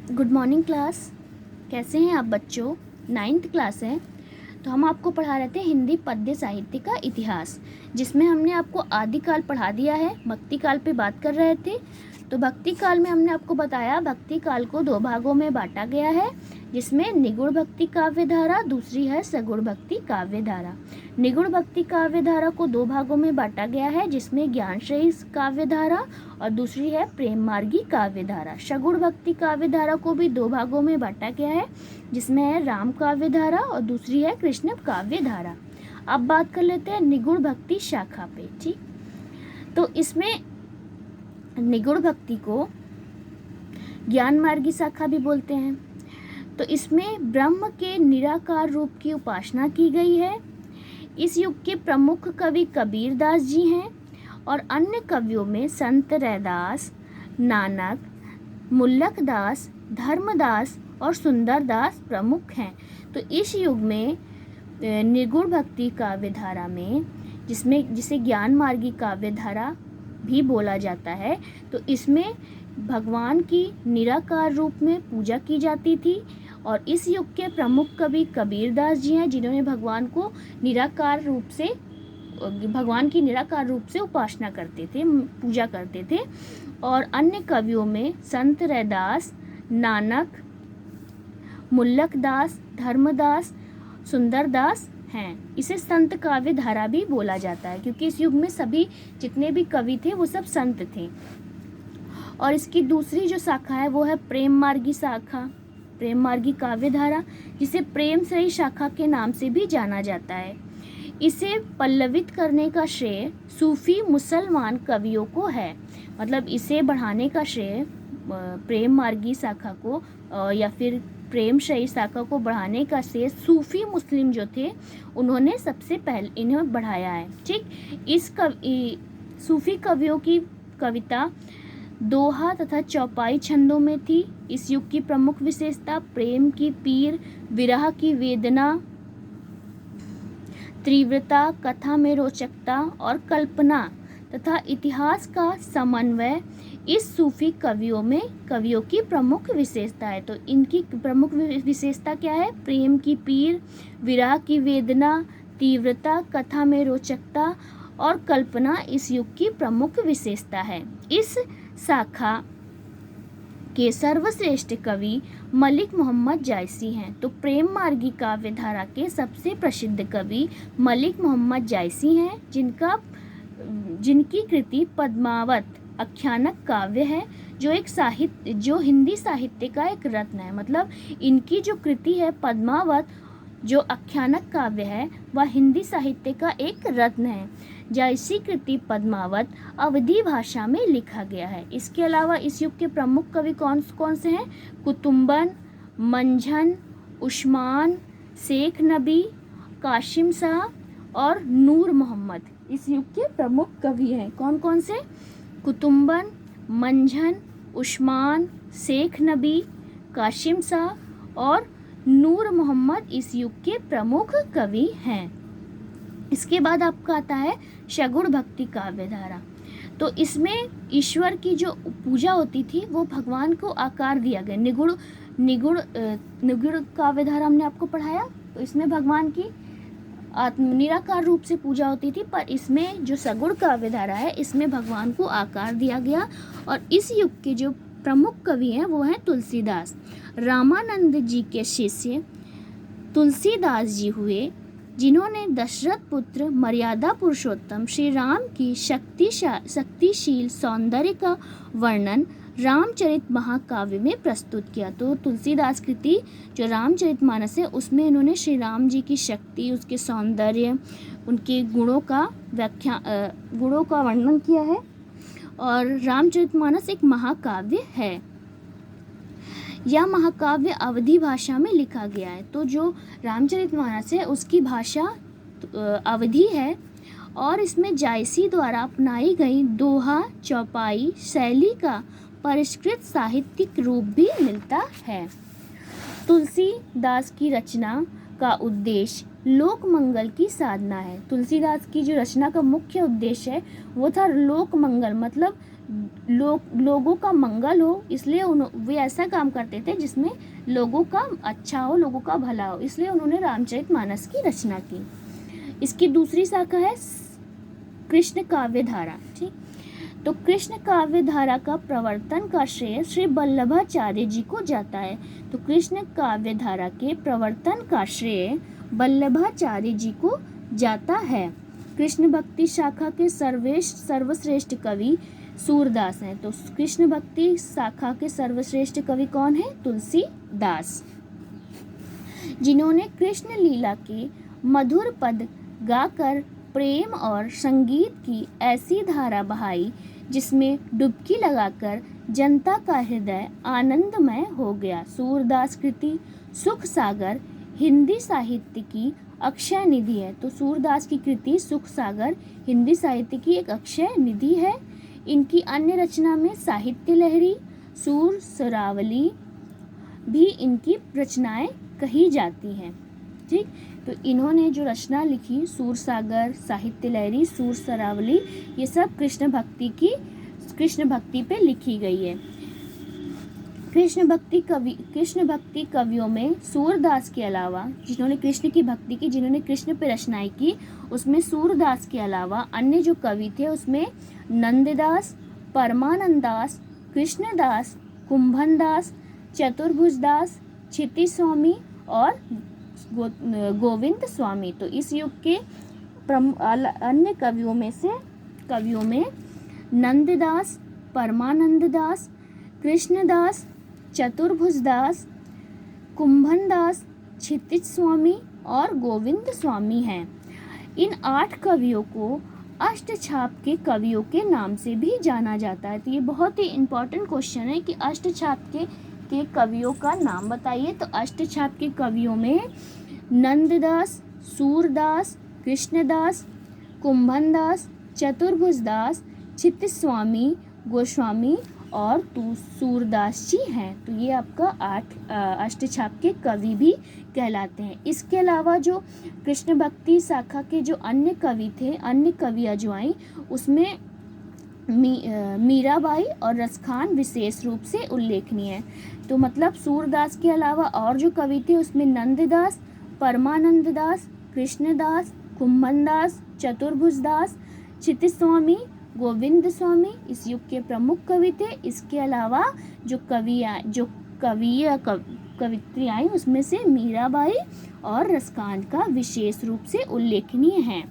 Good morning class. कैसे हैं आप बच्चों? 9th क्लास है। तो हम आपको पढ़ा रहे थे हिंदी पद्य साहित्य का इतिहास, जिसमें हमने आपको आदिकाल पढ़ा दिया है। भक्ति काल पे बात कर रहे थे। तो भक्ति काल में हमने आपको बताया भक्ति काल को 2 भागों में बांटा गया है, जिसमें निगुण भक्ति काव्य धारा, दूसरी है सगुण भक्ति काव्य धारा। निगुण भक्ति काव्य धारा को 2 भागों में बांटा गया है, जिसमें ज्ञानश्रेयी काव्य धारा और दूसरी है प्रेम मार्गी काव्य धारा। सगुण भक्ति काव्य धारा को भी 2 भागों में बांटा गया है, जिसमें है राम काव्य धारा और दूसरी है कृष्ण काव्य धारा। अब बात कर लेते हैं निगुण भक्ति शाखा पे। ठीक, तो इसमें निगुण भक्ति को ज्ञान मार्गी शाखा भी बोलते हैं। तो इसमें ब्रह्म के निराकार रूप की उपासना की गई है। इस युग के प्रमुख कवि कबीर दास जी हैं और अन्य कवियों में संत रैदास, नानक, मुल्लक दास, धर्मदास और सुंदर दास प्रमुख हैं। तो इस युग में निर्गुण भक्ति काव्य धारा में, जिसे ज्ञान मार्गी काव्य धारा भी बोला जाता है, तो इसमें भगवान की निराकार रूप में पूजा की जाती थी। और इस युग के प्रमुख कवि कबीर दास जी हैं, जिन्होंने भगवान की निराकार रूप से उपासना करते थे, पूजा करते थे। और अन्य कवियों में संत रैदास, नानक, मुल्लक दास, धर्मदास, सुंदर दास हैं। इसे संत काव्य धारा भी बोला जाता है, क्योंकि इस युग में सभी जितने भी कवि थे वो सब संत थे। और इसकी दूसरी जो शाखा है वो है प्रेम मार्गी शाखा, प्रेम मार्गी काव्य धारा, जिसे प्रेम श्रेयी शाखा के नाम से भी जाना जाता है। इसे पल्लवित करने का श्रेय सूफी मुसलमान कवियों को है। मतलब इसे बढ़ाने का श्रेय प्रेम मार्गी शाखा को या फिर प्रेम श्रेयी शाखा को बढ़ाने का श्रेय सूफी मुस्लिम जो थे उन्होंने सबसे पहले इन्हें बढ़ाया है। ठीक, इस सूफी कवियों की कविता दोहा तथा चौपाई छंदों में थी। इस युग की प्रमुख विशेषता प्रेम की पीर, विरह की वेदना, तीव्रता, कथा में रोचकता और कल्पना तथा इतिहास का समन्वय इस सूफी कवियों की प्रमुख विशेषता है। तो इनकी प्रमुख विशेषता क्या है? प्रेम की पीर, विरह की वेदना, तीव्रता, कथा में रोचकता और कल्पना इस युग की प्रमुख विशेषता है। इस शाखा के सर्वश्रेष्ठ कवि मलिक मोहम्मद जायसी हैं। तो प्रेम मार्गी काव्य धारा के सबसे प्रसिद्ध कवि मलिक मोहम्मद जायसी हैं, जिनकी कृति पद्मावत आख्यानक काव्य है, जो हिंदी साहित्य का एक रत्न है। मतलब इनकी जो कृति है पद्मावत, जो आख्यानक काव्य है, वह हिंदी साहित्य का एक रत्न है। जायसी कृति पद्मावत अवधी भाषा में लिखा गया है। इसके अलावा इस युग के प्रमुख कवि कौन से हैं? कुतुम्बन, मंझन, उस्मान, शेख नबी, कासिम शाह और नूर मोहम्मद इस युग के प्रमुख कवि हैं। कौन से? कुतुम्बन, मंझन, उस्मान, शेख नबी, कासिम शाह और नूर मोहम्मद इस युग के प्रमुख कवि हैं। इसके बाद आपका आता है सगुण भक्ति काव्य धारा। तो इसमें ईश्वर की जो पूजा होती थी वो भगवान को आकार दिया गया। निगुण काव्य धारा हमने आपको पढ़ाया, तो इसमें भगवान की निराकार रूप से पूजा होती थी, पर इसमें जो सगुण काव्य धारा है इसमें भगवान को आकार दिया गया। और इस युग के जो प्रमुख कवि हैं वो हैं तुलसीदास। रामानंद जी के शिष्य तुलसीदास जी हुए, जिन्होंने दशरथ पुत्र मर्यादा पुरुषोत्तम श्री राम की शक्तिशील सौंदर्य का वर्णन रामचरित महाकाव्य में प्रस्तुत किया। तो तुलसीदास कृति जो रामचरितमानस है उसमें इन्होंने श्री राम जी की शक्ति, उसके सौंदर्य, उनके गुणों का वर्णन किया है। और रामचरितमानस एक महाकाव्य है। यह महाकाव्य अवधी भाषा में लिखा गया है। तो जो रामचरितमानस है उसकी भाषा अवधी है और इसमें जायसी द्वारा अपनाई गई दोहा चौपाई शैली का परिष्कृत साहित्यिक रूप भी मिलता है। तुलसीदास की रचना का उद्देश्य लोक मंगल की साधना है। तुलसीदास की जो रचना का मुख्य उद्देश्य है वो था लोक मंगल, मतलब लोगों का मंगल हो, इसलिए वे ऐसा काम करते थे जिसमें लोगों का अच्छा हो, लोगों का भला हो, इसलिए उन्होंने रामचरितमानस की रचना की। इसकी दूसरी शाखा है कृष्ण काव्य धारा। ठीक, तो कृष्ण काव्य धारा का प्रवर्तन का श्रेय श्री वल्लभाचार्य जी को जाता है। तो कृष्ण काव्य धारा के प्रवर्तन का श्रेय वल्लभाचार्य जी को जाता है। कृष्ण भक्ति शाखा के सर्वश्रेष्ठ कवि सूरदास हैं। तो कृष्ण भक्ति शाखा के सर्वश्रेष्ठ कवि कौन है? तुलसीदास, जिन्होंने कृष्ण लीला के मधुर पद गाकर प्रेम और संगीत की ऐसी धारा बहाई जिसमें डुबकी लगाकर जनता का हृदय आनंदमय हो गया। सूरदास कृति सुख सागर हिंदी साहित्य की अक्षय निधि है। तो सूरदास की कृति सुख सागर हिंदी साहित्य की एक अक्षय निधि है। इनकी अन्य रचना में साहित्य लहरी, सूर सरावली भी इनकी रचनाएं कही जाती हैं। ठीक, तो इन्होंने जो रचना लिखी सूर सागर, साहित्य लहरी, सूर सरावली, ये सब कृष्ण भक्ति पे लिखी गई है। कृष्ण भक्ति कवियों में सूरदास के अलावा, जिन्होंने कृष्ण की भक्ति की, जिन्होंने कृष्ण पे रचनाएं की, उसमें सूरदास के अलावा अन्य जो कवि थे उसमें नंददास, परमानंदास, कृष्णदास, कुंभनदास, चतुर्भुजदास, क्षितिज स्वामी और गोविंद स्वामी। तो इस युग के अन्य कवियों में नंददास, परमानंददास, कृष्णदास, चतुर्भुजदास, कुंभनदास, क्षितिज स्वामी और गोविंद स्वामी हैं। इन 8 कवियों को अष्टछाप के कवियों के नाम से भी जाना जाता है। तो ये बहुत ही इम्पोर्टेंट क्वेश्चन है कि अष्टछाप के कवियों का नाम बताइए। तो अष्टछाप के कवियों में नंददास, सूरदास, कृष्णदास, कुंभनदास, चतुर्भुजदास, क्षितिज स्वामी, गोस्वामी और सूरदास जी हैं। तो ये आपका 8 अष्टछाप के कवि भी कहलाते हैं। इसके अलावा जो कृष्ण भक्ति शाखा के जो अन्य कवि थे, अन्य कवियाँ जो आई, उसमें मीराबाई और रसखान विशेष रूप से उल्लेखनीय है। तो मतलब सूरदास के अलावा और जो कवि थे उसमें नंददास, परमानंददास, कृष्णदास, कुंभनदास, चतुर्भुजदास, क्षितिज स्वामी, गोविंद स्वामी इस युग के प्रमुख कवि थे। इसके अलावा जो कवित्री आई उसमें से मीराबाई और रसखान का विशेष रूप से उल्लेखनीय है।